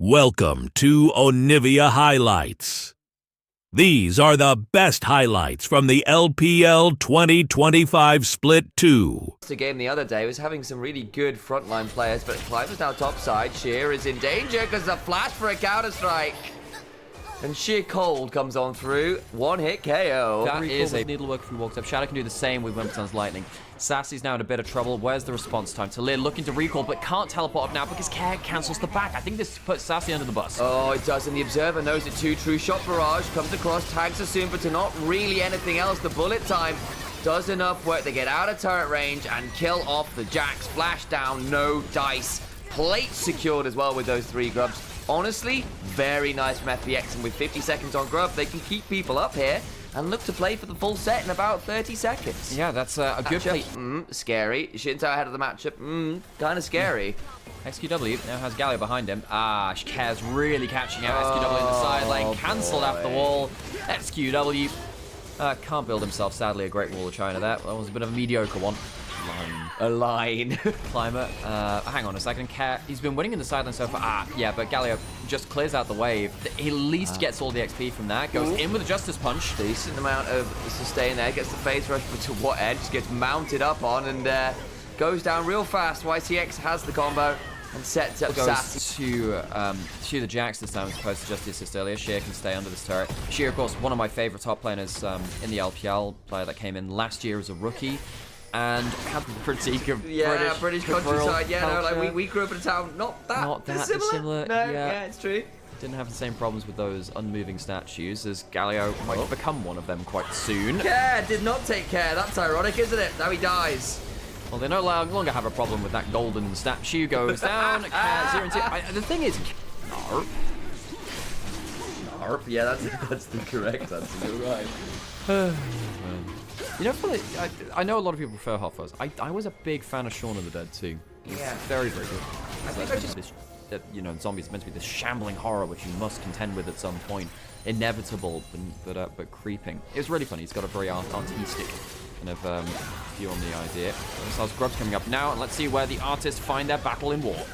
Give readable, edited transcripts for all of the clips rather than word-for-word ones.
Welcome to Onivia Highlights. These are the best highlights from the LPL 2025 Split 2. The game the other day was having some really good frontline players, but Cliver's now topside. Sheer is in danger because the flash for a counter-strike. And Sheer Cold comes on through. One hit KO. That is a needlework if he walks up. Shadow can do the same with Wimbledon's Lightning. Sassy's now in a bit of trouble. Where's the response time? Talir looking to recall, but can't teleport up now because Care cancels the back. I think this puts Sassy under the bus. Oh, it does, and the Observer knows it too. True shot barrage comes across, tags Assume, but to not really anything else. The bullet time does enough work to get out of turret range and kill off the Jax. Flash down, no dice. Plate secured as well with those 3 grubs. Honestly, very nice from FPX, and with 50 seconds on grub, they can keep people up here and look to play for the full set in about 30 seconds. Yeah, that's a good play. Scary. Shinto ahead of the matchup. Kind of scary. XQW now has Galio behind him. Care's really catching out. XQW in the side lane, cancelled off the wall. XQW can't build himself, sadly, a great wall of China there. That was a bit of a mediocre one. A line. Climber. Hang on a second. He's been winning in the sideline so far. Yeah, but Galio just clears out the wave. He at least gets all the XP from that. Goes in with a Justice Punch. Decent amount of sustain there. Gets the phase rush, but to what edge? Gets mounted up on and goes down real fast. YCX has the combo and sets up Sassy. To the Jax this time as opposed to just the assist earlier. Sheer can stay under this turret. Sheer, of course, one of my favorite top laners in the LPL. Player that came in last year as a rookie. And had pretty good British countryside. Yeah, no, like we grew up in a town not that dissimilar. No, yeah, it's true. Didn't have the same problems with those unmoving statues as Galio might become one of them quite soon. Care did not take care. That's ironic, isn't it? Now he dies. Well, they no longer have a problem with that golden statue. Goes down. Care 0 and 2. The thing is, Narp. Yeah, that's the correct answer. You're right. You know, I know a lot of people prefer Hot Fuzz. I was a big fan of Shaun of the Dead too. Yeah. Very, very good. I think this, you know, zombies are meant to be this shambling horror which you must contend with at some point. Inevitable, but creeping. It was really funny. He's got a very artistic kind of view on the idea. So Grub's coming up now, and let's see where the artists find their battle in war.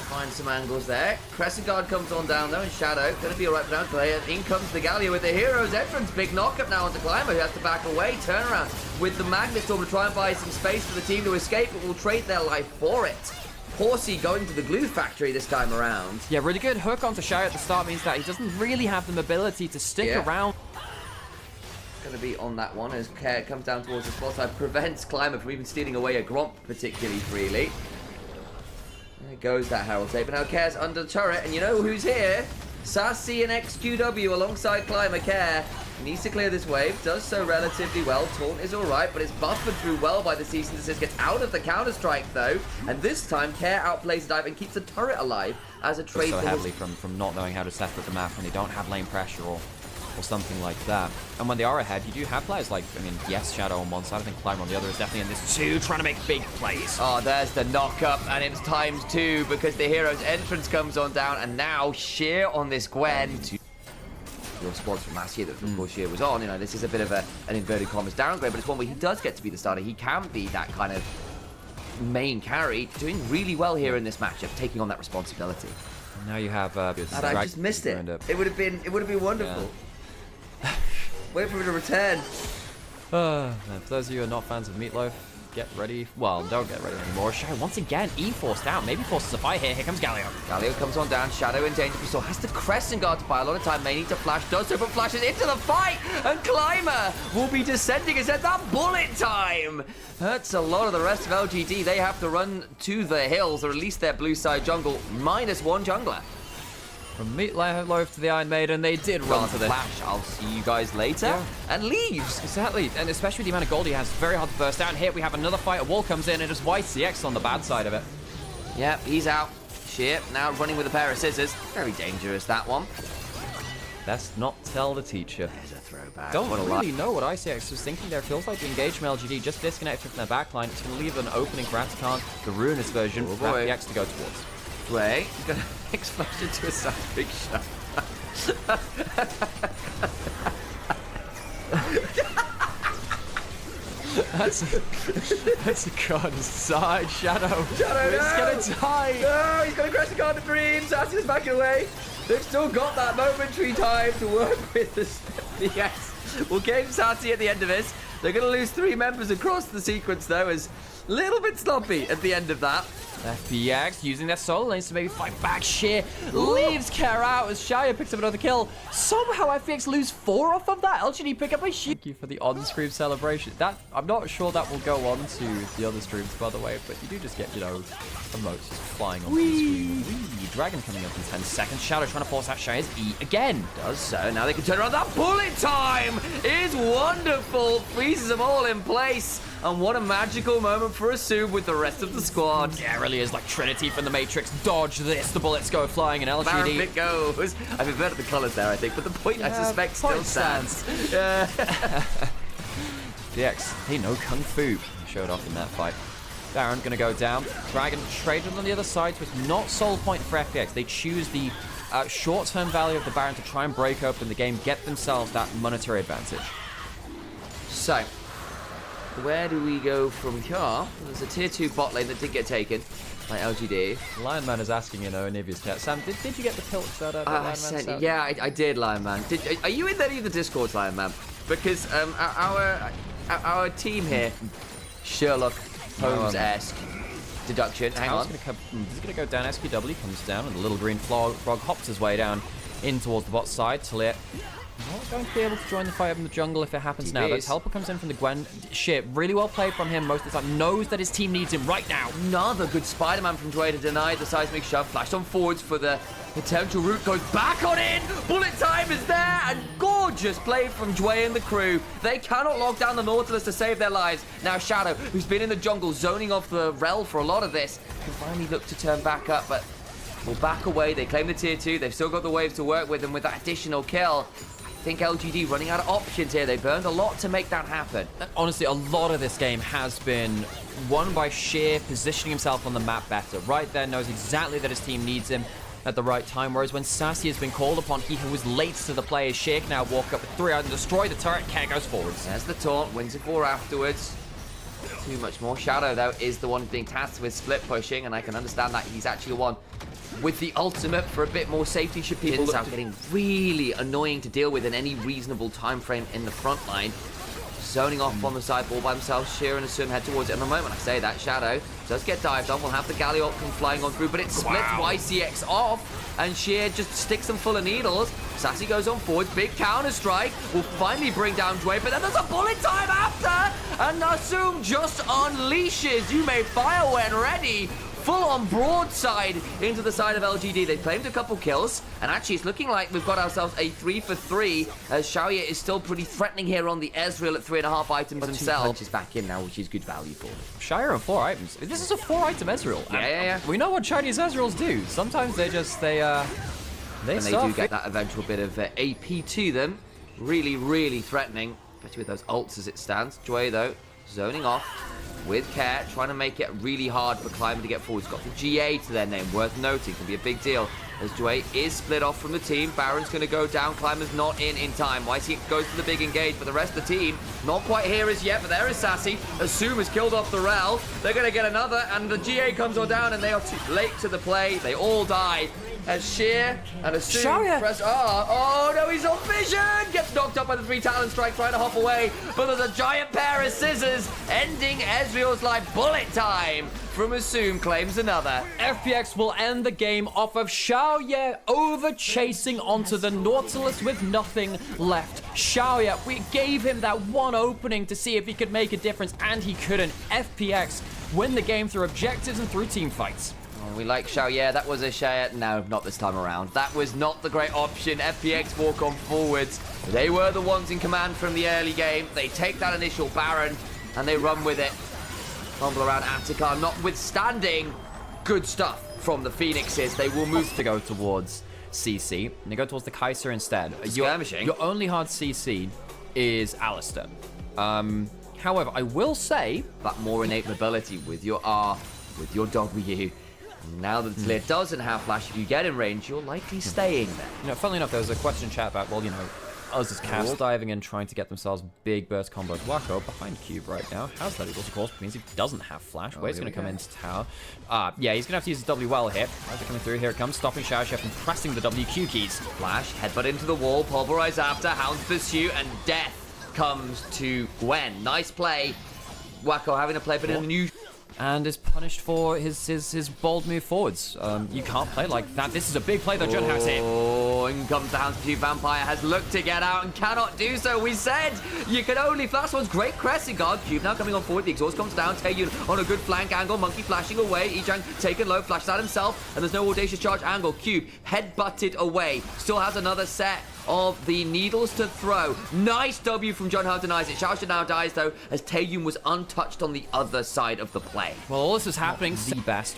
Find some angles there. Crescent Guard comes on down though, and Shadow gonna be alright for now. Player. In comes the Galio with the Hero's Entrance. Big knockup now onto Climber, who has to back away. Turnaround with the Magnet Storm to try and buy some space for the team to escape, but will trade their life for it. Horsey going to the glue factory this time around. Yeah, really good hook onto Shadow at the start means that he doesn't really have the mobility to stick around. Going to be on that one as Care comes down towards the spot side, prevents Climber from even stealing away a Gromp particularly freely. There goes that Herald tape, but now Care's under the turret, and you know who's here? Sassy and XQW alongside Climber. Care needs to clear this wave, does so relatively well. Taunt is alright, but it's buffered through well by the cease and desist. Gets out of the counter-strike though, and this time Care outplays the dive and keeps the turret alive as a trade. So heavily from not knowing how to separate the map when they don't have lane pressure or something like that. And when they are ahead, you do have players like, I mean, yes, Shadow on one side, I think Climber on the other is definitely in this too, trying to make big plays. Oh, there's the knock-up, and it's ×2 because the Hero's Entrance comes on down, and now Sheer on this Gwen. The response from last year that, of course, Sheer was on. You know, this is a bit of an inverted commas downgrade, but it's one where he does get to be the starter. He can be that kind of main carry, doing really well here in this matchup, taking on that responsibility. And now you have... and I just missed it. It would have been wonderful. Yeah. Wait for him to return. For those of you who are not fans of Meatloaf, get ready. Well, don't get ready anymore. Shadow once again E-forced out. Maybe forces a fight here. Here comes Galio. Galio comes on down. Shadow in danger. Still has the Crescent Guard to buy a lot of time. May need to flash. Does so, but flashes into the fight. And Climber will be descending as that bullet time. Hurts a lot of the rest of LGD. They have to run to the hills, or at least their blue side jungle. -1 jungler. From Meatloaf to the Iron Maiden, they did run to the flash. I'll see you guys later. And leaves. Exactly. And especially with the amount of gold he has, it's very hard to burst down. Here we have another fight. A wall comes in, and it's YCX on the bad side of it. Yep, he's out. Sheer now running with a pair of scissors. Very dangerous, that one. Best not tell the teacher. There's a throwback. Don't really know what ICX was thinking there. Feels like the engage from LGD just disconnected from their backline. It's going to leave an opening for Atakan, the Ruinous version, for ICX to go towards. Wait, he's going to explode into a side big shot. That's a god side Shadow. Shadow, It's gonna die. No, he's gonna crash the Garden of Dreams. Sassy's backing away. They've still got that momentary time to work with the yes. We'll game Sassy at the end of this. They're gonna lose 3 members across the sequence though, as a little bit sloppy at the end of that. FPX using their solo lanes to maybe fight back. Sheer leaves Care out as Shaya picks up another kill. Somehow FPX lose 4 off of that. LGD pick up a sheer. Thank you for the on-screen celebration. That I'm not sure that will go on to the other streams, by the way, but you do just get, you know, emotes just flying off the screen. Whee! Dragon coming up in 10 seconds. Shadow trying to force out Shaya's E again. Does so. Now they can turn around. That bullet time is wonderful. Freezes them all in place. And what a magical moment for Assume with the rest of the squad. Yeah, it really is like Trinity from the Matrix. Dodge this, the bullets go flying, and LGD. Baron Pit goes. I've inverted the colours there, I think, but the point, I suspect, still stands. DX, they know Kung Fu. Showed off in that fight. Baron gonna go down. Dragon traded on the other side, so it's not soul point for FPX. They choose the short-term value of the Baron to try and break open the game, get themselves that monetary advantage. So, where do we go from here? There's a tier 2 bot lane that did get taken by LGD. Lion Man is asking, you know, Onivia's chat. Sam, did you get the pilch that Lion Man sent? Yeah, I did, Lion Man. Are you in any of the Discords, Lion Man? Because our team here, Sherlock Holmes-esque deduction. Hang on. He's gonna go down. SQW comes down, and the little green frog hops his way down in towards the bot side. Talia not going to be able to join the fight up in the jungle if it happens now. That helper comes in from the Gwen. Shit, really well played from him most of the time. Knows that his team needs him right now. Another good Spider-Man from Dwayne to deny the seismic shove. Flashed on forwards for the potential route. Goes back on in. Bullet time is there. And gorgeous play from Dwayne and the crew. They cannot lock down the Nautilus to save their lives. Now Shadow, who's been in the jungle, zoning off the rel for a lot of this, can finally look to turn back up, but will back away. They claim the tier 2. They've still got the waves to work with, and with that additional kill, I think LGD running out of options here. They burned a lot to make that happen. Honestly, a lot of this game has been won by Sheer positioning himself on the map better. Right there, knows exactly that his team needs him at the right time, whereas when Sassy has been called upon, he was late to the play. Sheer can now walk up with 3 out and destroy the turret. Care goes forwards. There's the taunt, wins it 4 afterwards. Too much more. Shadow, though, is the one being tasked with split pushing, and I can understand that he's actually the one with the ultimate for a bit more safety should people look getting really annoying to deal with in any reasonable time frame in the front line. Zoning off on the side all by themselves. Sheer and Assume head towards it. And the moment I say that, Shadow does get dived on. We'll have the Galliot come flying on through, but it splits YCX off, and Sheer just sticks them full of needles. Sassy goes on forwards. Big counter strike will finally bring down Dwayne, but then there's a bullet time after, and Assume just unleashes. You may fire when ready. Full-on broadside into the side of LGD. They've claimed a couple kills, and actually it's looking like we've got ourselves a 3 for 3, as Xiaoye is still pretty threatening here on the Ezreal at 3.5 items himself. 2 punches back in now, which is good value for them. Shire on 4 items. This is a 4-item Ezreal. Yeah. We know what Chinese Ezreals do. Sometimes they do get that eventual bit of AP to them. Really, really threatening, especially with those ults as it stands. Joy, though, zoning off with care, trying to make it really hard for Climber to get forward. It's got the GA to their name, worth noting, can be a big deal. As Dwayne is split off from the team, Baron's going to go down, Climber's not in time. YC goes for the big engage, but the rest of the team, not quite here as yet, but there is Sassy. Assume is killed off the rel. They're going to get another, and the GA comes on down, and they are too late to the play. They all die. As Sheer and Assume press R. Oh no, he's on vision! Gets knocked up by the 3 Talent Strike, trying to hop away, but there's a giant pair of scissors, ending Ezreal's life. Bullet time from Assume claims another. FPX will end the game off of Xiaoye over chasing onto the Nautilus with nothing left. Xiaoye, we gave him that one opening to see if he could make a difference, and he couldn't. FPX win the game through objectives and through team fights. We like Xiaoye. That was a Xiaoye. No, not this time around. That was not the great option. FPX walk on forwards. They were the ones in command from the early game. They take that initial Baron, and they run with it. Fumble around Attica, notwithstanding good stuff from the Phoenixes. They will move to go towards CC, and they go towards the Kaiser instead. Your only hard CC is Alistair. However, I will say that more innate mobility with your R, with your W. Now that Talia doesn't have flash, if you get in range, you're likely staying there. You know, funnily enough, there was a question in chat about, well, you know, Us as Cass diving in, trying to get themselves big burst combos. Wacko behind Cube right now. Has that equals, of course, means he doesn't have flash. Wade's going to come into tower. Yeah, he's going to have to use his W well here. As coming through, here it comes. Stopping Shadow Chef and pressing the WQ keys. Flash, headbutt into the wall, pulverize after, Hound's pursuit, and death comes to Gwen. Nice play. Wacko having to play a bit of a new... And is punished for his bold move forwards. You can't play like that. This is a big play that Jun has here. Oh, in comes the Hound's pursuit. Vampire has looked to get out and cannot do so. We said you can only flash one's great crescent guard. Cube now coming on forward. The exhaust comes down. Taeyun on a good flank angle. Monkey flashing away. Ijang taken low. Flashes out himself. And there's no audacious charge angle. Cube head-butted away. Still has another set of the needles to throw. Nice W from Jun Hao, denies it. Xiaoxia now dies though, as Taeyun was untouched on the other side of the play. Well, all this is happening. The best.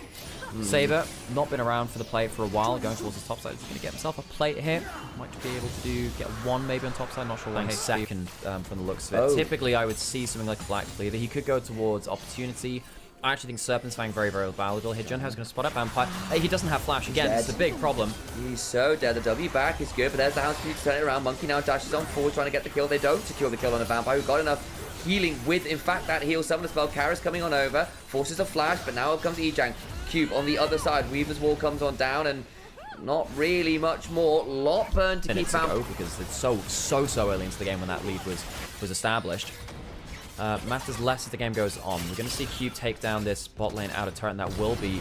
Saber, not been around for the play for a while, going towards the top side. He's going to get himself a plate here. Might be able to get one maybe on top side, not sure. Second from the looks of it. Typically, I would see something like a Black Cleaver. He could go towards Opportunity. I actually think Serpent's Fang very, very valuable here. Junhao's going to spot up Vampire. Hey, he doesn't have flash again. It's a big problem. He's so dead. The W back is good, but there's the Hound's to turn it around. Monkey now dashes on forward, trying to get the kill. They don't secure the kill on the Vampire, who got enough healing with, in fact, that heal summon spell. Karis coming on over, forces a flash, but now up comes Ijang. Cube on the other side. Weaver's Wall comes on down, and not really much more. Lot burn to keep Vampire. Because it's so early into the game when that lead was established. Matters less as the game goes on. We're going to see Cube take down this bot lane outer turret, and that will be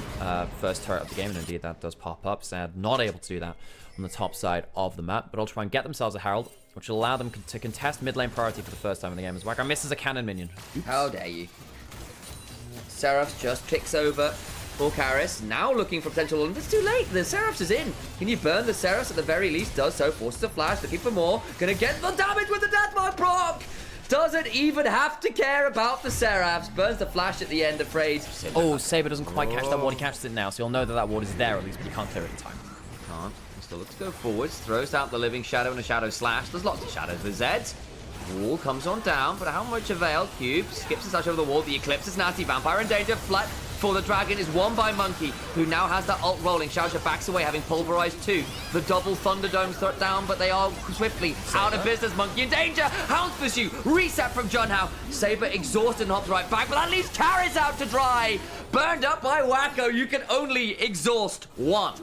first turret of the game, and indeed that does pop up. Sad not able to do that on the top side of the map, but I'll try and get themselves a Herald, which will allow them to contest mid lane priority for the first time in the game as Wacko misses a cannon minion. Oops. How dare you. Seraph just kicks over for Karis, now looking for potential, and it's too late. The Seraphs is in. Can you burn the Seraphs? At the very least does so, forces a flash, looking for more, gonna get the damage with the Deathmark proc! Doesn't even have to care about the Seraphs. Burns the flash at the end, afraid. Oh, Saber doesn't quite catch that ward. He catches it now, so you'll know that that ward is there at least, but you can't clear it in time. Can't. He still looks to go forwards. Throws out the Living Shadow and a Shadow Slash. There's lots of shadows for Zed. Wall comes on down, but how much avail? Cube skips his touch over the wall. The Eclipse is nasty. Vampire in danger. Flat for the Dragon is won by Monkey, who now has that ult rolling. Xiaoxia backs away, having pulverized two. The double Thunderdomes throw down, but they are swiftly out of business. Monkey in danger. Hound's pursuit. Reset from Jun Hao. Saber exhausted and hops right back, but that leaves Karis out to dry. Burned up by Wacko. You can only exhaust one.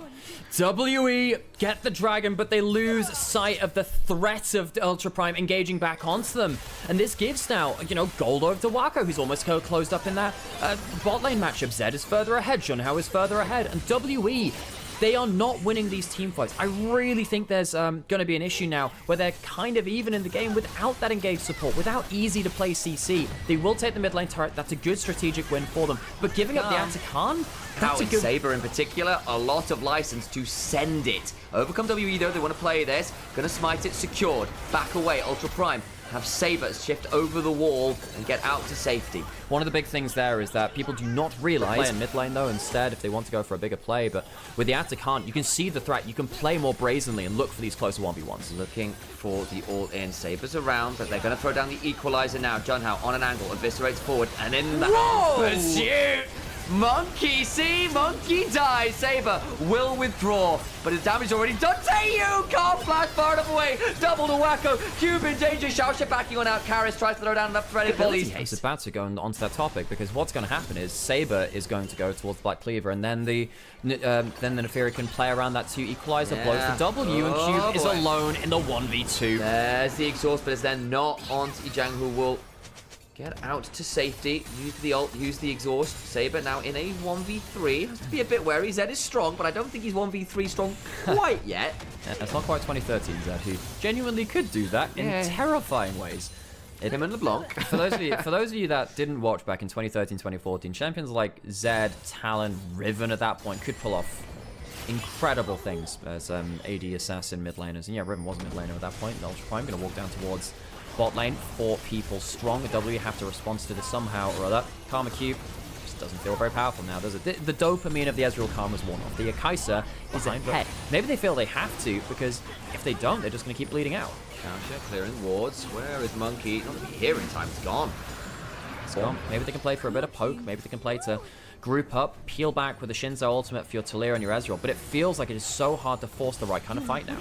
WE get the dragon, but they lose sight of the threat of Ultra Prime engaging back onto them. And this gives now, gold over to Wacko, who's almost closed up in that bot lane matchup. Zed is further ahead, Jun Hao is further ahead, and WE, they are not winning these team fights. I really think there's going to be an issue now where they're kind of even in the game without that engaged support, without easy to play CC. They will take the mid lane turret. That's a good strategic win for them. But giving up the Atakan, that's a good... Saber in particular, a lot of license to send it. Overcome WE though, they want to play this. Gonna smite it, secured. Back away, Ultra Prime. Have Saber shift over the wall and get out to safety. One of the big things there is that people do not realize play in mid lane though instead if they want to go for a bigger play, but with the Atakan, you can see the threat, you can play more brazenly and look for these closer 1v1s. Looking for the all-in. Sabers around, but they're going to throw down the equalizer now. Jun Hao on an angle, eviscerates forward, and in the pursuit! Monkey, see? Monkey dies. Saber will withdraw, but his damage already done. Taeyun can't flash far enough away. Double to Wacko. Cube in danger. Xiaoxia backing on out. Karis tries to throw down enough threaded volleys. I was about to go onto that topic because what's going to happen is Saber is going to go towards Black Cleaver, and then the Neferi can play around that to equalizer, blows the W, and Cube is alone in the 1v2. There's the exhaust, but it's then not on Ijang, who will get out to safety, use the ult, use the exhaust. Saber now in a 1v3. Has to be a bit wary. Zed is strong, but I don't think he's 1v3 strong quite yet. It's not quite 2013 Zed, who genuinely could do that in terrifying ways. Him and LeBlanc. For those of you that didn't watch back in 2013, 2014, champions like Zed, Talon, Riven at that point could pull off incredible things as AD assassin mid laners. And yeah, Riven was a mid laner at that point. Ultra Prime going to walk down towards bot lane. 4 people strong. The W have to respond to this somehow or other. Karma Cube just doesn't feel very powerful now, does it? The dopamine of the Ezreal Karma's worn off. The Akaisa is ahead. Maybe they feel they have to, because if they don't, they're just going to keep bleeding out. Xiaoxia clearing wards. Where is Monkey? Not to be here in time. It's gone. It's gone. Maybe they can play for a bit of poke. Maybe they can play to group up, peel back with the Shinzo ultimate for your Talia and your Ezreal, but it feels like it is so hard to force the right kind of fight now.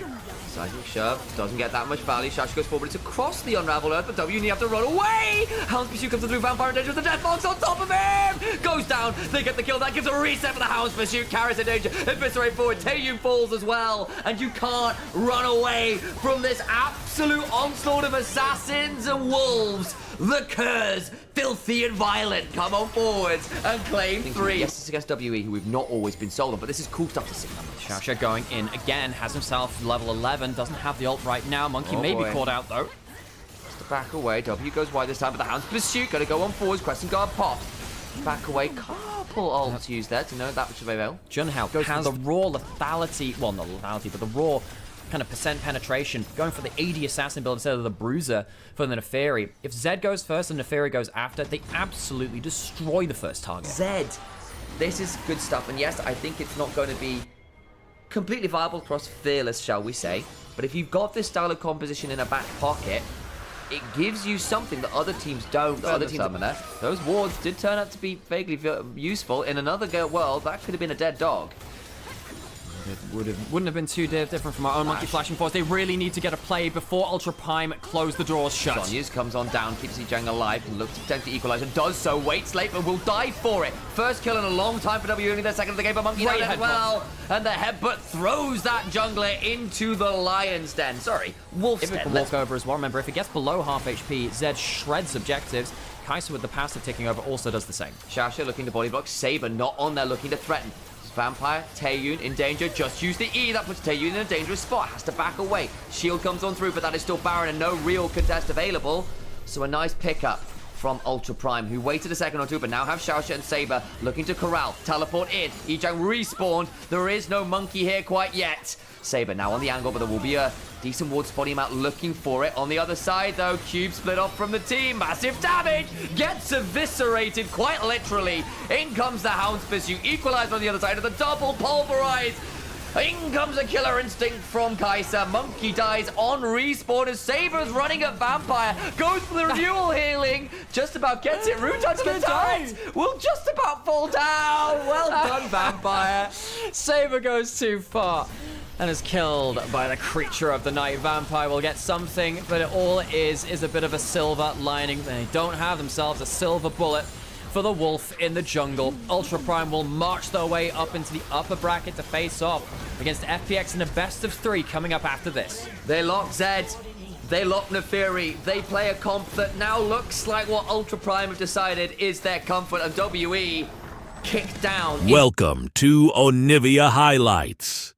Seismic shove doesn't get that much value. Shashi goes forward. It's across the unraveled earth, but W, you have to run away. Hound's Pursuit comes through. Vampire in danger with the Death Box on top of him. Goes down. They get the kill. That gives a reset for the Hound's Pursuit. Carries in danger. Eviscerate forward. Taeyun falls as well. And you can't run away from this absolute onslaught of assassins and wolves. The Curs, filthy and violent, come on forwards and claim 3. Yes, it's against WE, who we've not always been sold on, but this is cool stuff to see. Xiaoxia going in again, has himself level 11, doesn't have the ult right now. Monkey may be caught out though. Just to back away, W goes wide this time, but the Hound's Pursuit, gotta go on forwards, Crescent Guard pop. Back away, couple ults used there to know that which is available. Junhao has the raw lethality, well not lethality, but the raw kind of percent penetration, going for the AD assassin build instead of the bruiser for the Neferi. If Zed goes first and Neferi goes after, they absolutely destroy the first target. Zed, this is good stuff, and yes, I think it's not going to be completely viable across Fearless, shall we say, but if you've got this style of composition in a back pocket, it gives you something that other teams don't. The other teams summoner. Those wards did turn out to be vaguely useful. In another world, that could have been a dead dog. It wouldn't have been too different from our own Monkey Flashing Force. They really need to get a play before Ultra Prime close the doors shut. Zhonya's comes on down, keeps Zhang alive, and looks to potentially equalize, and does so. Waits late, but will die for it. First kill in a long time for W, only their second of the game, but Monkey died as well. And the headbutt throws that jungler into the Lion's Den. Sorry, Wolf's Den. If it can walk over as well, remember, if it gets below half HP, Zed shreds objectives. Kai'Sa with the passive ticking over also does the same. Xiaoxia looking to body block, Saber not on there looking to threaten. Vampire, Taeyun in danger, just use the E, that puts Taeyun in a dangerous spot, has to back away. Shield comes on through, but that is still barren and no real contest available. So a nice pickup from Ultra Prime, who waited a second or two, but now have Xiaoxia and Saber looking to corral, teleport in. Ijang respawned, there is no monkey here quite yet. Saber now on the angle, but there will be a decent ward spotting him out, looking for it. On the other side, though, Cube split off from the team. Massive damage! Gets eviscerated, quite literally. In comes the Hound's Pursuit. Equalized on the other side of the double pulverized. In comes a killer instinct from Kai'Sa. Monkey dies on respawn as Saber's running at Vampire. Goes for the renewal healing. Just about gets it. Root touch the turret. Will just about fall down. Well done, Vampire. Saber goes too far and is killed by the creature of the night. Vampire will get something, but it all is a bit of a silver lining. They don't have themselves a silver bullet for the wolf in the jungle. Ultra Prime will march their way up into the upper bracket to face off against FPX in a best of 3 coming up after this. They lock Zed. They lock Neferi. They play a comp that now looks like what Ultra Prime have decided is their comfort, and WE kicked down. Welcome to Onivia Highlights.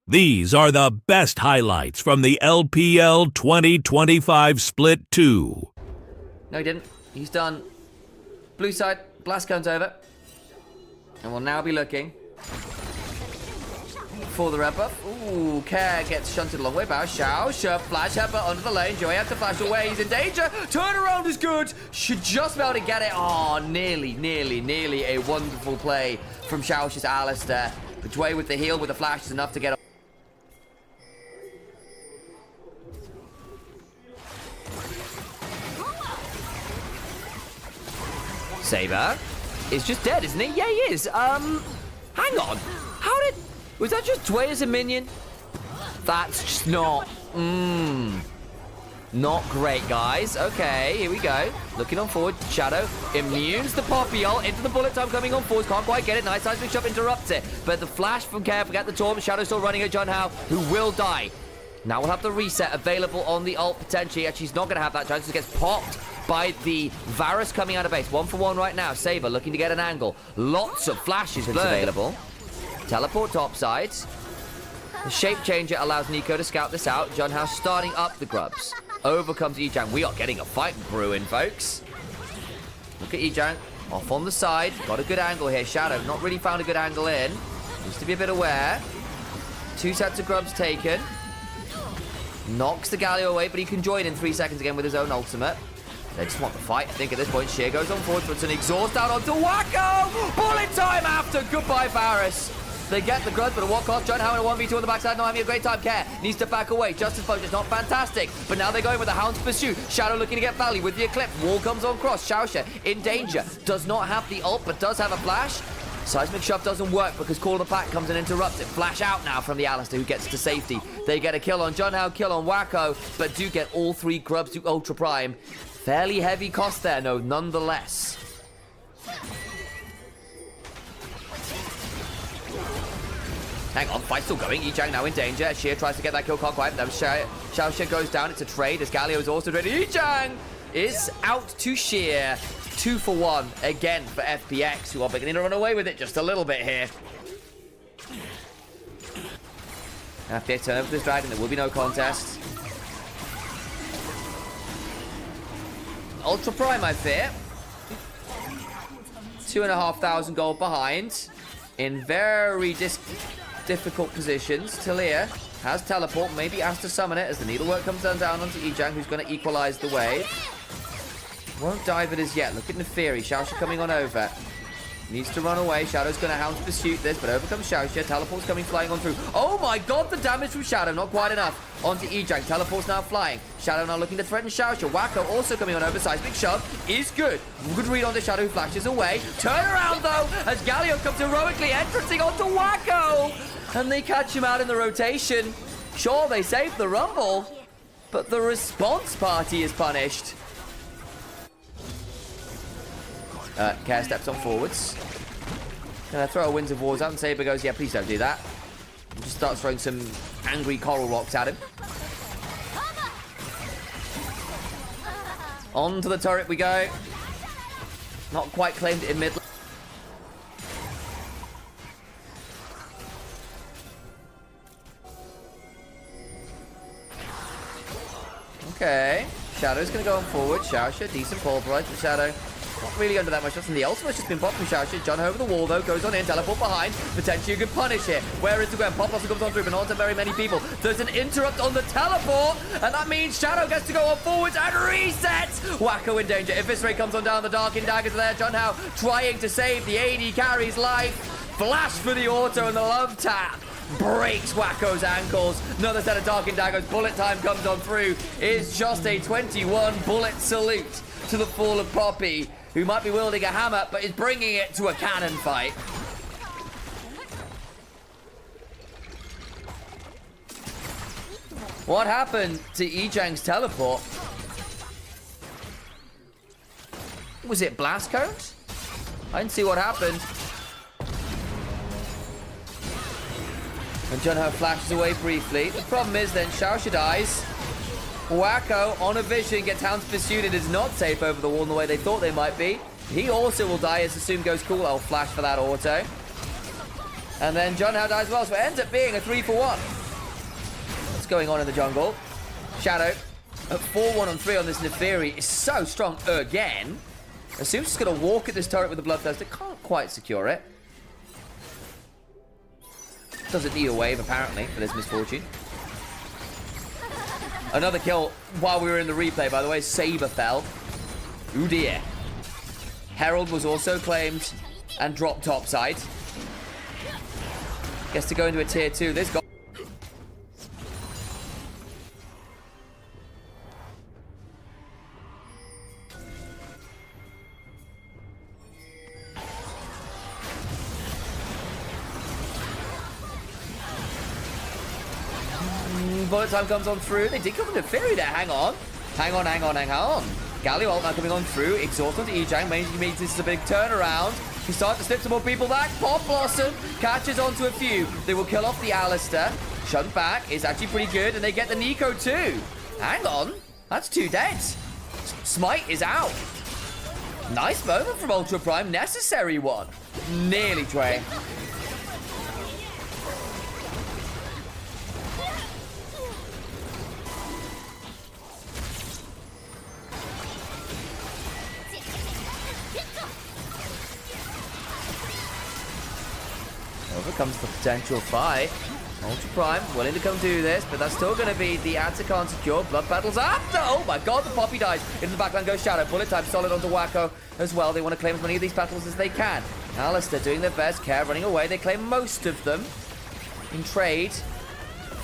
These are the best highlights from the LPL 2025 Split 2. No, he didn't. He's done. Blue side, blast comes over. And we'll now be looking for the red buff. Ooh, Care gets shunted a long way back. Xiaoxia, flash headbutt under the lane. Joey has to flash away. He's in danger. Turnaround is good. Should just be able to get it. Oh, nearly a wonderful play from Xiaoxia's Alistair. But Joey with the heal, with the flash is enough to get. Saber is just dead, isn't he? Yeah, he is. Hang on. Was that just Dwayne as a minion? That's just not great, guys. Okay, here we go. Looking on forward. Shadow immunes the Poppy ult into the bullet time coming on forward. Can't quite get it. Nice seismic shove interrupts it. But the flash from Care, forget the Torm. Shadow still running at Junhao, who will die. Now we'll have the reset available on the ult potentially. Actually, he's not going to have that chance. It gets popped by the Varus coming out of base. 1-for-1 right now. Saber looking to get an angle. Lots of flashes available. Teleport topside. The shape changer allows Nico to scout this out. Junhao starting up the grubs. Over comes Ijang. We are getting a fight brewing, folks. Look at Ijang. Off on the side. Got a good angle here. Shadow not really found a good angle in. Needs to be a bit aware. 2 sets of grubs taken. Knocks the Galio away, but he can join in 3 seconds again with his own ultimate. They just want the fight, I think, at this point. Sheer goes on forward, puts an exhaust out onto Wacko! Bullet time after! Goodbye, Varus. They get the growth, but at what cost? John Howard in a 1v2 on the backside, not having a great time. Care needs to back away. Justice Potion is not fantastic, but now they're going with the Hound's Pursuit. Shadow looking to get Valley with the Eclipse. Wall comes on cross. Xiaoxia in danger. Does not have the ult, but does have a flash. Seismic Shove doesn't work because Call of the Pack comes and interrupts it. Flash out now from the Alistair, who gets to safety. They get a kill on John How, kill on Wacko, but do get all 3 grubs to Ultra Prime. Fairly heavy cost there, no, nonetheless. Hang on, fight still going. Yichang now in danger. Sheer tries to get that kill, can't quite. Then Xiaoxia goes down. It's a trade as Galio is also ready. Yichang is out to Sheer. 2 for 1 again for FPX, who are beginning to run away with it just a little bit here. After they turn over this dragon, there will be no contest. Ultra Prime, I fear. 2,500 gold behind. In very difficult positions. Talia has teleport, maybe has to summon it as the needlework comes down onto Yichang, who's going to equalize the wave. Won't dive it as yet. Look at Neferi. Xiaoxia coming on over. Needs to run away. Shadow's going to Hound Pursuit this, but over comes Xiaoxia. Teleport's coming flying on through. Oh my god, the damage from Shadow. Not quite enough. Onto Yichang. Teleport's now flying. Shadow now looking to threaten Xiaoxia. Wacko also coming on over. Seismic Shove is good. Good read onto Shadow, who flashes away. Turn around though, as Galio comes heroically entrancing onto Wacko. And they catch him out in the rotation. Sure, they saved the Rumble, but the response party is punished. Care steps on forwards. Gonna throw a Winds of Wars out, and Saber goes, yeah, please don't do that. And just starts throwing some angry coral rocks at him. On to the turret we go. Not quite claimed it in mid. Okay. Shadow's gonna go on forward. Xiaoxia, decent pulverize for Shadow. Not really under that much. Just in the ultimate's just been popped from Xiaoxia. John over the wall though, goes on in, teleport behind. Potentially a good punish here. Where is the Gwen? Pop also comes on through, but not to very many people. There's an interrupt on the teleport, and that means Shadow gets to go on forwards and reset. Wacko in danger. Eviscerate comes on down. The Dark Daggers are there. John How trying to save the AD carry's life. Flash for the auto and the love tap. Breaks Wacko's ankles. Another set of Dark Daggers. Bullet time comes on through. It's just a 21 bullet salute to the fall of Poppy, who might be wielding a hammer, but is bringing it to a cannon fight. What happened to Yichang's teleport? Was it blast cones? I didn't see what happened. And Junho flashes away briefly. The problem is then Xiaoxia dies. Wacko on a vision gets Hound's Pursuit. It is not safe over the wall in the way they thought they might be. He also will die as the soon goes cool. I'll flash for that auto. And then John How dies as well, so it ends up being a 3-for-1. What's going on in the jungle? Shadow at 4-1 on 3 on this Neferi is so strong again. Assumes it's going to walk at this turret with the Bloodthirster. Can't quite secure it. Doesn't need a wave apparently for this misfortune. Another kill while we were in the replay, by the way. Saber fell. Ooh dear. Herald was also claimed and dropped topside. Gets to go into a tier 2. This guy. Bullet time comes on through. They did come into Fury there. Hang on. Hang on. Galio ult now coming on through. Exhaust onto Yichang. Maybe means this is a big turnaround. He starts to slip some more people back. Pop Blossom catches onto a few. They will kill off the Alistair. Shunt back is actually pretty good. And they get the Nico too. Hang on. That's 2 deads. Smite is out. Nice moment from Ultra Prime. Necessary one. Nearly Trey. Over comes the potential fight. Ultra Prime willing to come do this, but that's still going to be the answer can't secure. Blood battles after. Oh my god, the Poppy dies. Into the backline goes Shadow. Bullet time solid onto Wacko as well. They want to claim as many of these battles as they can. Alistair doing their best. Care running away. They claim most of them in trade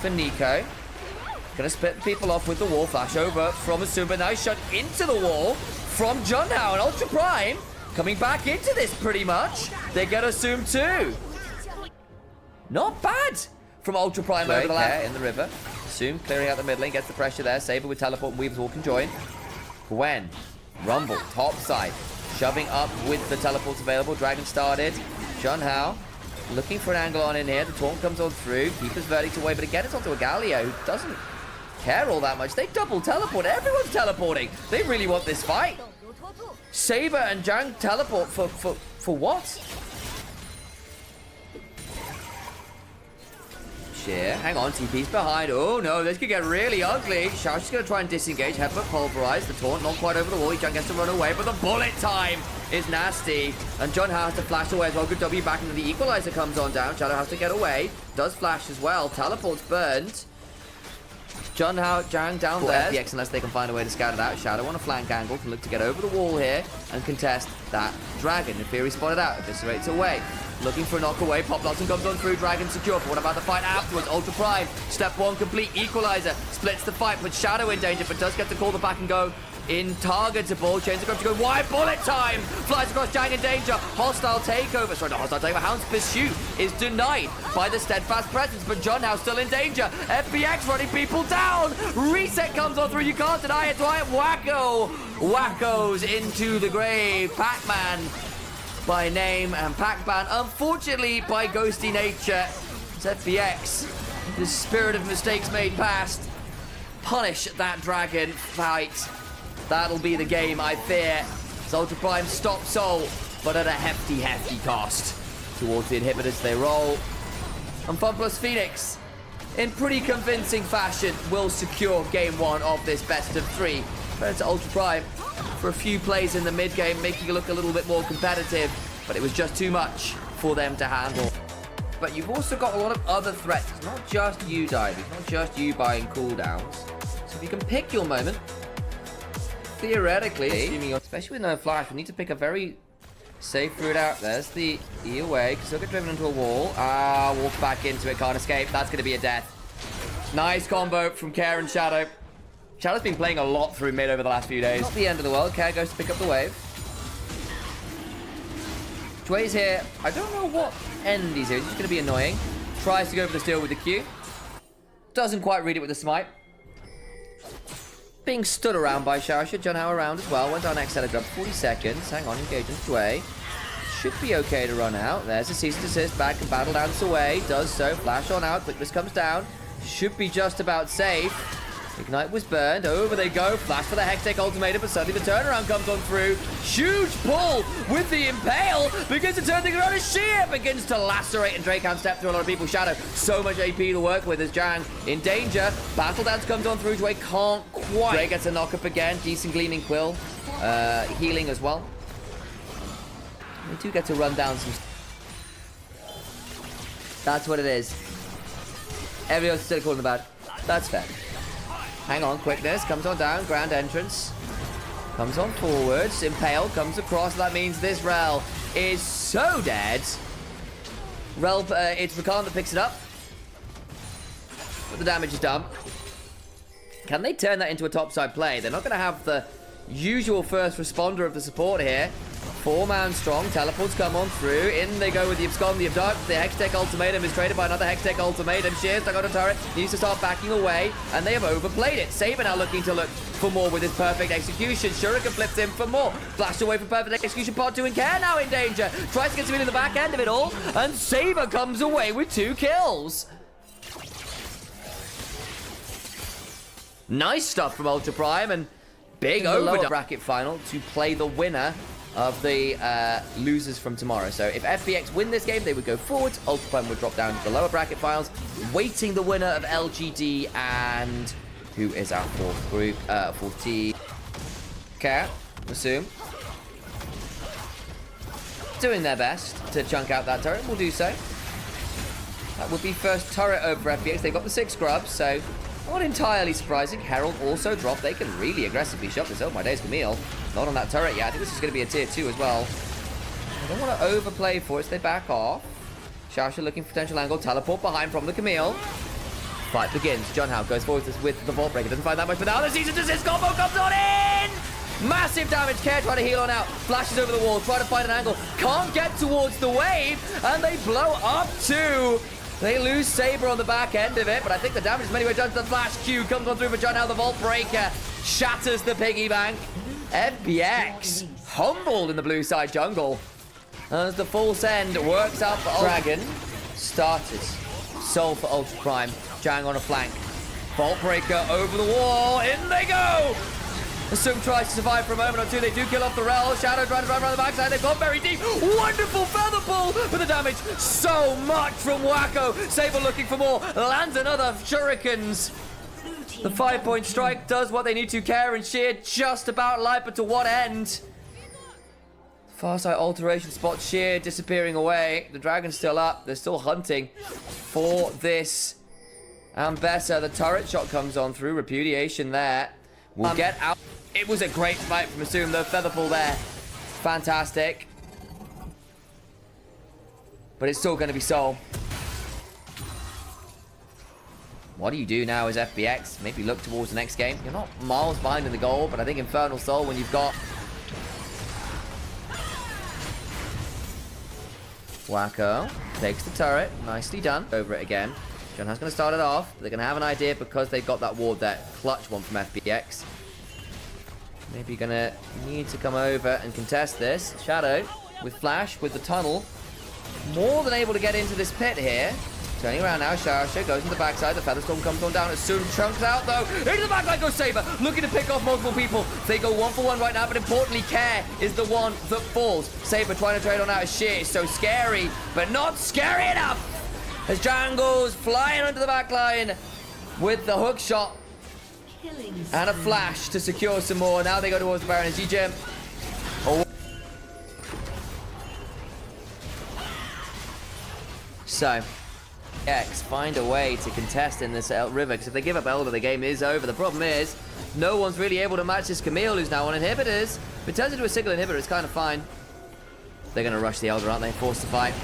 for Nico. Gonna split people off with the wall. Flash over from Asumba. Nice shot into the wall from Junhao. And Ultra Prime coming back into this pretty much. They get Assume too. Not bad from Ultra Prime over the lane in the river. Assume clearing out the mid lane. Gets the pressure there. Saber with teleport. Weaver's all can join. Gwen. Rumble. Top side. Shoving up with the teleports available. Dragon started. Junhao looking for an angle on in here. The taunt comes on through. Keeper's verdict away. But again, it's onto a Galio who doesn't care all that much. They double teleport. Everyone's teleporting. They really want this fight. Saber and Jang teleport for what? Sheer. Hang on, TP's behind. Oh no, this could get really ugly. Xiao's just going to try and disengage. Headbutt pulverize. The taunt not quite over the wall. Jang gets to run away, but the bullet time is nasty. And John has to flash away as well. Good W back into the equalizer comes on down. Shadow has to get away. Does flash as well. Teleport's burned. Junhao, Jang down there. FPX unless they can find a way to scout it out. Shadow on a flank angle to look to get over the wall here and contest that dragon. In theory spotted out. Eviscerates away. Looking for a knock away. Pop Blossom comes on through. Dragon secure. But what about the fight afterwards? Ultra Prime. Step one complete. Equalizer. Splits the fight. Puts Shadow in danger. But does get to call the back and go in targetable. Chains across to go wide. Bullet time. Flies across. Jang in danger. Hostile takeover. Sorry, not hostile takeover. Hound's pursuit is denied by the steadfast presence. But John now still in danger. FPX running people down. Reset comes on through. You can't deny it. Dwight Wacko. Wackos into the grave. Pac-Man by name and Pac-Man, unfortunately, by ghosty nature. It's FPX. The spirit of mistakes made past. Punish that dragon fight. That'll be the game, I fear. As Ultra Prime stop Soul, but at a hefty, hefty cost. Towards the inhibitors they roll. And Fun Plus Phoenix, in pretty convincing fashion, will secure game one of this best of three. Compared to Ultra Prime for a few plays in the mid game, making it look a little bit more competitive, but it was just too much for them to handle. But you've also got a lot of other threats. It's not just you diving, it's not just you buying cooldowns. So if you can pick your moment, theoretically, especially with no flash, we need to pick a very safe route out. There's the E away, because he'll get driven into a wall. Walk back into it, can't escape. That's going to be a death. Nice combo from Care and Shadow. Shadow's been playing a lot through mid over the last few days. Not the end of the world. Care goes to pick up the wave. Jue's here. I don't know what end he's here. He's just going to be annoying. Tries to go for the steal with the Q. Doesn't quite read it with the smite. Being stood around by Xiaoxia. Junhao around as well. Went down next set of grab. 40 seconds. Hang on. Engagement. Jue. Should be okay to run out. There's a cease and desist. Back and battle dance away. Does so. Flash on out. Quickness comes down. Should be just about safe. Ignite was burned. Over they go. Flash for the Hextech ultimatum, but suddenly the turnaround comes on through. Huge pull with the Impale. Begins to turn things around as Sheer begins to lacerate, and Drake can't step through a lot of people. Shadow, so much AP to work with as Jang in danger. Battle Dance comes on through. Drake can't quite. Drake gets a knock up again. Decent Gleaming Quill. Healing as well. We do get to run down some. That's what it is. Everyone's still calling about. That's fair. Hang on, quickness, comes on down, grand entrance. Comes on forwards, Impale comes across, that means this Rel is so dead. Rel, it's Rakan that picks it up. But the damage is done. Can they turn that into a topside play? They're not going to have the usual first responder of the support here. 4-man strong, teleports come on through. In they go with the Abscond, the Abduct. The Hextech ultimatum is traded by another Hextech ultimatum. Shears stuck on a turret, needs to start backing away, and they have overplayed it. Saber now looking to look for more with his perfect execution. Shuriken flips in for more. Flashed away from perfect execution. Part 2 and Care now in danger. Tries to get to the back end of it all, and Saber comes away with 2 kills. Nice stuff from Ultra Prime, and big over bracket final to play the winner of the losers from tomorrow. So if FPX win this game, they would go forwards. Ultra Prime would drop down to the lower bracket finals, waiting the winner of LGD and who is our fourth group, fourth team. Care, assume. Doing their best to chunk out that turret. We'll do so. That would be first turret over FPX. They got the 6 scrubs, so not entirely surprising. Herald also dropped. They can really aggressively shove this. Oh my days, Camille. Not on that turret yet. I think this is going to be a tier 2 as well. Don't want to overplay for it, so they back off. Shasha looking for potential angle. Teleport behind from the Camille. Fight begins. John Howe goes forward with the Vault Breaker. Doesn't find that much, but now the Season Desist combo comes on in! Massive damage. Care trying to heal on out. Flashes over the wall. Try to find an angle. Can't get towards the wave. And they blow up too. They lose Saber on the back end of it. But I think the damage is anyway done to the flash. Q comes on through for John Howe. The Vault Breaker shatters the piggy bank. FBX humbled in the blue side jungle. As the full send works out for Dragon. Started. Soul for Ultra Prime. Jang on a flank. Vault Breaker over the wall. In they go! Assume tries to survive for a moment or two. They do kill off the Rel. Shadow trying to run around the backside. They've gone very deep. Wonderful feather ball. But the damage so much from Wacko. Saber looking for more. Lands another shurikens. The 5-point strike does what they need to. Care and Sheer just about light, but to what end? Farside alteration spot. Sheer disappearing away. The Dragon's still up. They're still hunting for this Ambessa. The turret shot comes on through. Repudiation there. We'll get out. It was a great fight from Assume, though. Featherfall there. Fantastic. But it's still going to be Soul. What do you do now as FBX? Maybe look towards the next game. You're not miles behind in the goal, but I think Infernal Soul, when you've got Wacko, takes the turret. Nicely done. Over it again. John Howe's going to start it off. They're going to have an idea because they've got that ward there. Clutch one from FBX. Maybe going to need to come over and contest this. Shadow with Flash, with the tunnel. More than able to get into this pit here. Turning around now, Shasha goes in the backside. The Featherstorm comes on down. As soon chunks out though. Into the backline goes Saber. Looking to pick off multiple people. They go 1-for-1 right now, but importantly, Care is the one that falls. Saber trying to trade on out of Sheer. It's so scary, but not scary enough. As Jan goes flying onto the backline with the hook shot and a flash to secure some more. Now they go towards the Baron as GGM. Oh. So, X find a way to contest in this river, because if they give up Elder, the game is over. The problem is, no one's really able to match this Camille, who's now on inhibitors. If it turns into a single inhibitor, it's kind of fine. They're going to rush the Elder, aren't they? Forced to fight.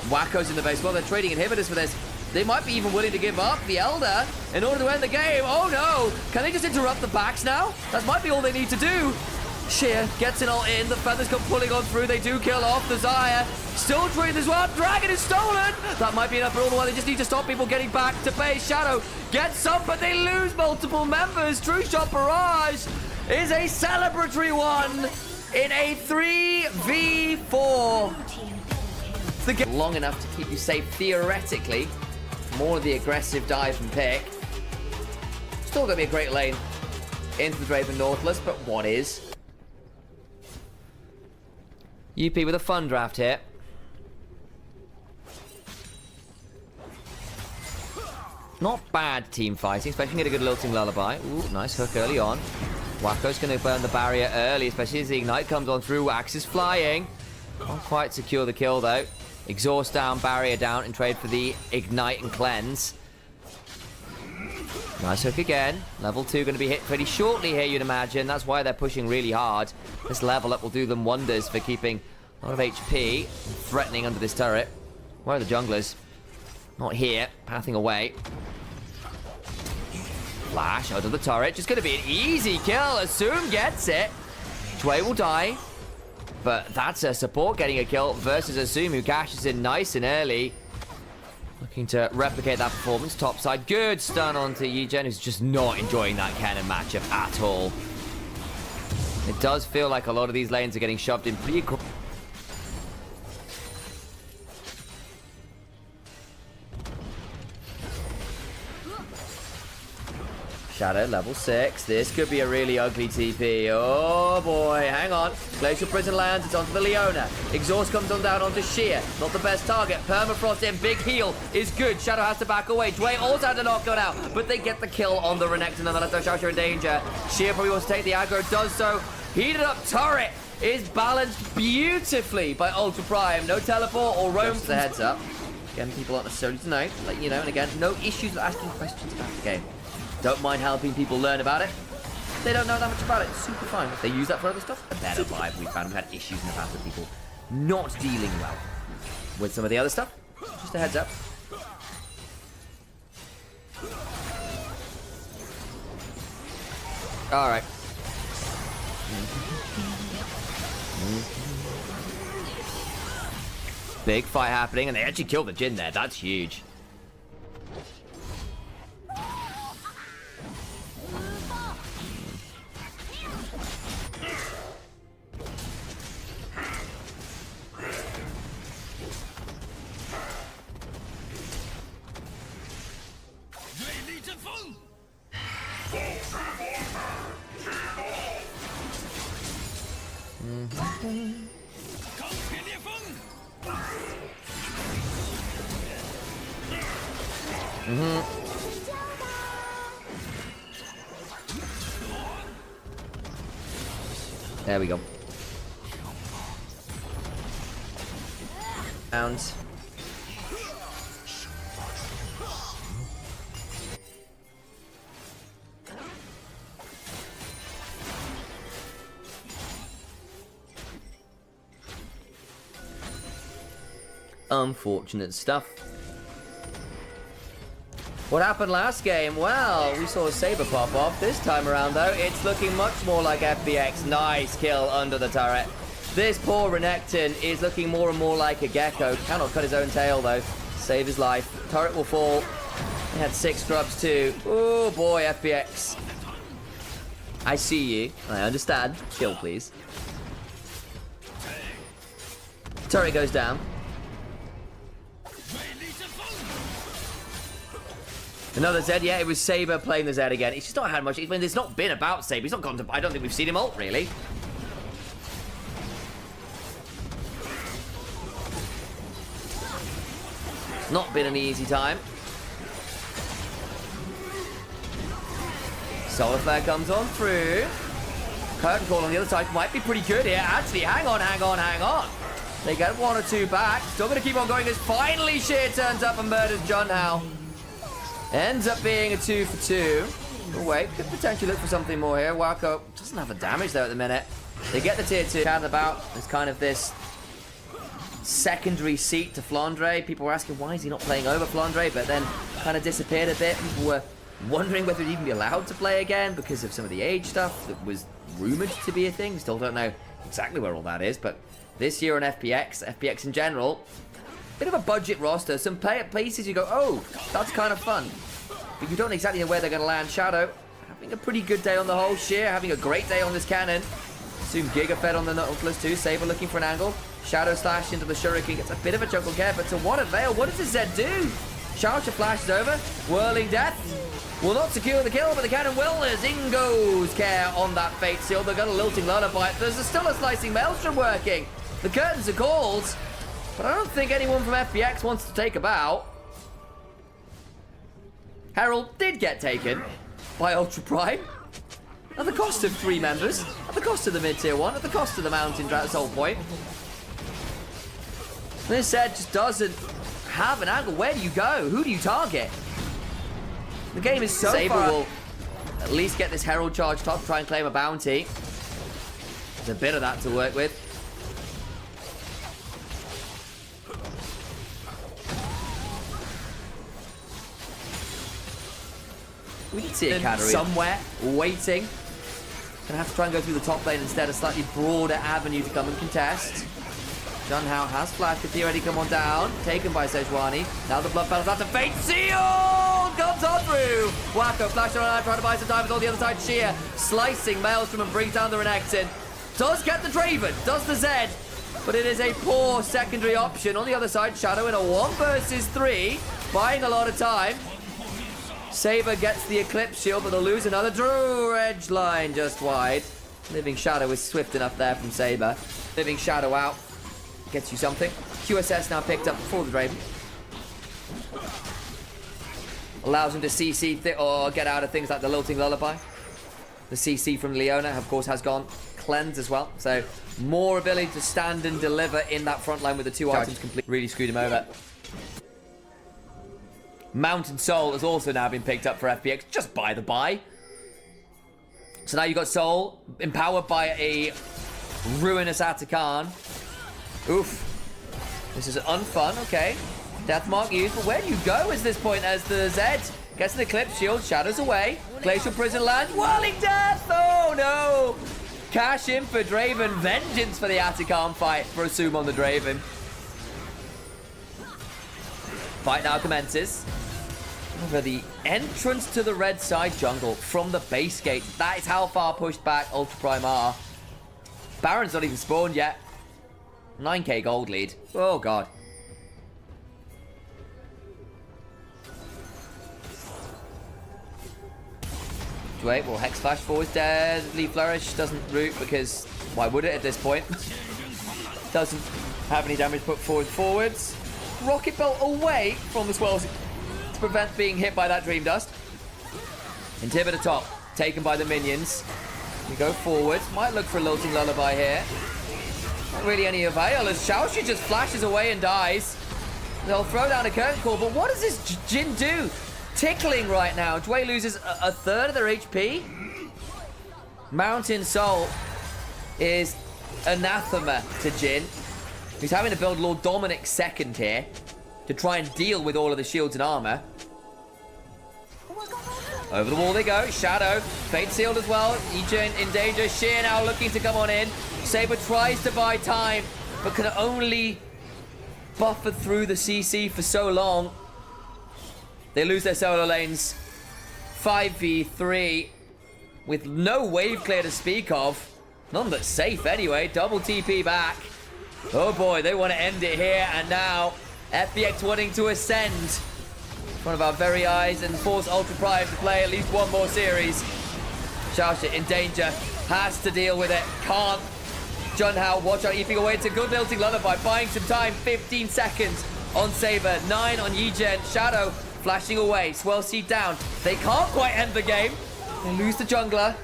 Wacko's in the base. Well, they're trading inhibitors for this. They might be even willing to give up the Elder in order to end the game. Oh no! Can they just interrupt the backs now? That might be all they need to do. Sheer gets it all in. The Feathers come pulling on through. They do kill off the Zaya. Still trading as well. Dragon is stolen. That might be enough for all the while. They just need to stop people getting back to base. Shadow gets some, but they lose multiple members. True Shot Barrage is a celebratory one in a 3v4. The game long enough to keep you safe theoretically. More of the aggressive dive and pick. Still gonna be a great lane into the Draven Nautilus, but what is? UP with a fun draft here. Not bad team fighting, especially get a good lilting lullaby. Ooh, nice hook early on. Wacko's gonna burn the barrier early, especially as the Ignite comes on through. Wax is flying. Can't quite secure the kill though. Exhaust down, barrier down, and trade for the Ignite and Cleanse. Nice hook again. Level 2 going to be hit pretty shortly here, you'd imagine. That's why they're pushing really hard. This level up will do them wonders for keeping a lot of HP. Threatening under this turret. Where are the junglers? Not here. Pathing away. Flash under the turret. Just going to be an easy kill. Assume gets it. Tway will die. But that's a support getting a kill versus Assume, who cashes in nice and early. Looking to replicate that performance. Topside, good stun onto Yigen, who's just not enjoying that cannon matchup at all. It does feel like a lot of these lanes are getting shoved in pretty quick. Shadow, level 6. This could be a really ugly TP. Oh boy, hang on. Glacial Prison lands, it's onto the Leona. Exhaust comes on down onto Sheer. Not the best target. Permafrost in, big heal is good. Shadow has to back away. Dwayne also had a knockdown out, but they get the kill on the Renekton, nonetheless. Shasha in danger. Sheer probably wants to take the aggro, does so. Heated up turret is balanced beautifully by Ultra Prime. No teleport or roam. Just the heads up. Again, people aren't necessarily to know. Let you know, and again, no issues with asking questions about the game. Don't mind helping people learn about it. They don't know that much about it. It's super fine. If they use that for other stuff, a better vibe. We found we've had issues in the past with people not dealing well with some of the other stuff. Just a heads up. Alright. Big fight happening, and they actually killed the Jhin there. That's huge. There we go. Pounds. Unfortunate stuff. What happened last game? Well, we saw a Saber pop off. This time around, though, it's looking much more like FPX. Nice kill under the turret. This poor Renekton is looking more and more like a gecko. Cannot cut his own tail, though. Save his life. Turret will fall. He had 6 scrubs, too. Oh, boy, FPX. I see you. I understand. Kill, please. Turret goes down. Another Zed, yeah, it was Saber playing the Zed again. He's just not had much. I mean, it's not been about Saber. He's not gone to. I don't think we've seen him ult, really. It's not been an easy time. Solar Flare comes on through. Curtain Call on the other side might be pretty good here. Actually, hang on. They get 1 or 2 back. Still going to keep on going as finally Sheer turns up and murders Junhao. Ends up being a 2 for 2. Oh, wait, could potentially look for something more here. Wako doesn't have a damage though at the minute. They get the tier 2 chatting about. There's kind of this secondary seat to Flandre. People were asking why is he not playing over Flandre, but then kind of disappeared a bit. People were wondering whether he'd even be allowed to play again because of some of the age stuff that was rumored to be a thing. Still don't know exactly where all that is, but this year on FPX in general, bit of a budget roster. Some places you go, oh, that's kind of fun. But you don't exactly know where they're going to land. Shadow having a pretty good day on the whole. Sheer having a great day on this cannon. Assume Giga fed on the Nautilus too. Saber looking for an angle. Shadow slash into the Shuriken. Gets a bit of a jungle care, but to what avail? What does the Zed do? Charger flashes over. Whirling Death will not secure the kill, but the cannon will. As in goes care on that Fate Seal. They've got a Lilting Lullaby. There's still a Slicing Maelstrom working. The curtains are called. But I don't think anyone from FPX wants to take a bow. Herald did get taken by Ultra Prime. At the cost of 3 members. At the cost of the mid-tier 1. At the cost of the Mountain Drat's whole point. This Zed just doesn't have an angle. Where do you go? Who do you target? The game is so Saber far. Will at least get this Herald charged up, try and claim a bounty. There's a bit of that to work with. We can see a Katarina somewhere waiting. Gonna have to try and go through the top lane instead, a slightly broader avenue to come and contest. Junhao has flash, could theoretically come on down. Taken by Sejuani. Now the blood battle's after Fate Seal comes on through. Wako flash on, trying to buy some time with all the other side. Sheer slicing Maelstrom and brings down the Renekton. Does get the Draven, does the Zed, but it is a poor secondary option. On the other side, Shadow in a 1 versus 3, buying a lot of time. Saber gets the Eclipse Shield, but they'll lose another Drew edge line just wide. Living Shadow is swift enough there from Saber. Living Shadow out. Gets you something. QSS now picked up before the Draven. Allows him to CC or get out of things like the Lilting Lullaby. The CC from Leona, of course, has gone. Cleanse as well. So more ability to stand and deliver in that front line with the 2 items complete. Really screwed him over. Mountain Soul has also now been picked up for FPX, just by the by. So now you've got Soul, empowered by a ruinous Atakan. Oof. This is unfun, okay. Death Mark used, but where do you go at this point as the Zed gets the Eclipse Shield, shadows away, Glacial Prison lands, Whirling Death! Oh no! Cash in for Draven, vengeance for the Atacam fight for Assume on the Draven. Fight now commences. Over the entrance to the red side jungle from the base gate. That is how far pushed back Ultra Prime are. Baron's not even spawned yet. 9k gold lead. Oh god. Wait, well, Hex Flash forwards, Deadly Flourish doesn't root because why would it at this point? Doesn't have any damage put forwards. Rocket Bolt away from the swells to prevent being hit by that Dream Dust. Inhibitor top, taken by the minions. We go forwards, might look for a Lilting Lullaby here. Not really any avail as Xiaoxi just flashes away and dies. They'll throw down a curtain call, but what does this Jin do? Tickling right now. Dway loses a third of their HP. Mountain Soul is anathema to Jin. He's having to build Lord Dominic second here to try and deal with all of the shields and armor. Over the wall they go. Shadow. Fate sealed as well. Ejin in danger. Sheer now looking to come on in. Saber tries to buy time, but can only buffer through the CC for so long. They lose their solo lanes. 5v3 with no wave clear to speak of. None that's safe anyway. Double TP back. Oh boy, they want to end it here. And now FPX wanting to ascend in front of our very eyes and force Ultra Prime to play at least one more series. Xiaoxi in danger. Has to deal with it. Can't. Junhao, watch out. Eeping away. It's a good Lilting Lullaby. Buying some time. 15 seconds on Saber. 9 on Yijin. Shadow flashing away. Swell Seed down. They can't quite end the game. They lose the jungler.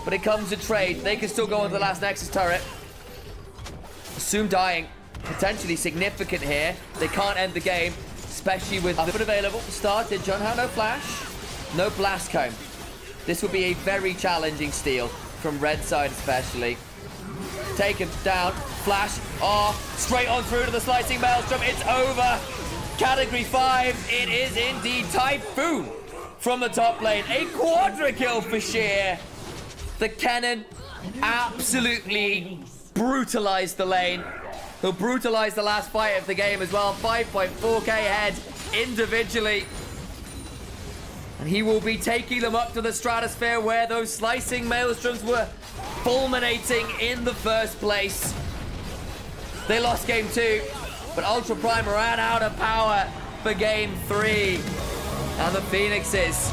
But it comes to trade. They can still go on to the last Nexus turret. Assume dying. Potentially significant here. They can't end the game. Especially with the foot available. Started. Junhao no flash. No blast cone. This will be a very challenging steal. From red side especially. Taken down. Flash. Oh, straight on through to the slicing maelstrom. It's over. Category 5, it is indeed Typhoon from the top lane. A quadra kill for Sheer. The cannon absolutely brutalized the lane. He'll brutalize the last fight of the game as well. 5.4k head individually. And he will be taking them up to the stratosphere where those slicing maelstroms were fulminating in the first place. They lost game 2. But Ultra Prime ran out of power for game 3. And the Phoenixes